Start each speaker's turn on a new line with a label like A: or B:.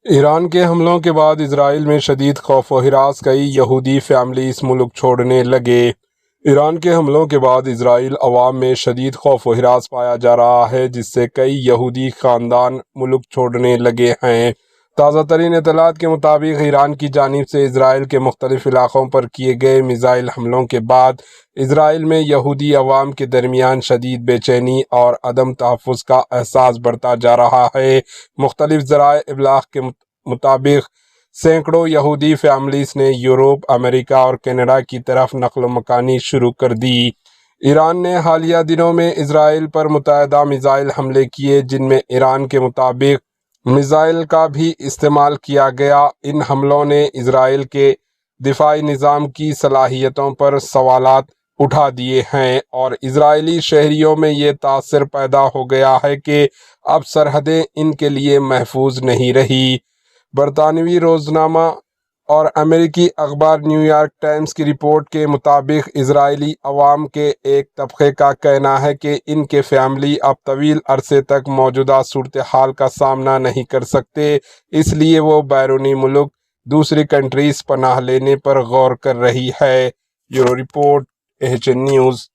A: ایران کے حملوں کے بعد اسرائیل میں شدید خوف و ہراس، کئی یہودی فیملیز ملک چھوڑنے لگے۔ ایران کے حملوں کے بعد اسرائیل عوام میں شدید خوف و ہراس پایا جا رہا ہے، جس سے کئی یہودی خاندان ملک چھوڑنے لگے ہیں۔ تازہ ترین اطلاعات کے مطابق ایران کی جانب سے اسرائیل کے مختلف علاقوں پر کیے گئے میزائل حملوں کے بعد اسرائیل میں یہودی عوام کے درمیان شدید بے چینی اور عدم تحفظ کا احساس بڑھتا جا رہا ہے۔ مختلف ذرائع ابلاغ کے مطابق سینکڑوں یہودی فیملیز نے یورپ، امریکہ اور کینیڈا کی طرف نقل و مکانی شروع کر دی۔ ایران نے حالیہ دنوں میں اسرائیل پر متعدد میزائل حملے کیے، جن میں ایران کے مطابق میزائل کا بھی استعمال کیا گیا۔ ان حملوں نے اسرائیل کے دفاعی نظام کی صلاحیتوں پر سوالات اٹھا دیے ہیں اور اسرائیلی شہریوں میں یہ تاثر پیدا ہو گیا ہے کہ اب سرحدیں ان کے لیے محفوظ نہیں رہی۔ برطانوی روزنامہ اور امریکی اخبار نیو یارک ٹائمز کی رپورٹ کے مطابق اسرائیلی عوام کے ایک طبقے کا کہنا ہے کہ ان کے فیملی اب طویل عرصے تک موجودہ صورتحال کا سامنا نہیں کر سکتے، اس لیے وہ بیرونی ملک دوسری کنٹریز پناہ لینے پر غور کر رہی ہے۔ Bureau report, AHN news.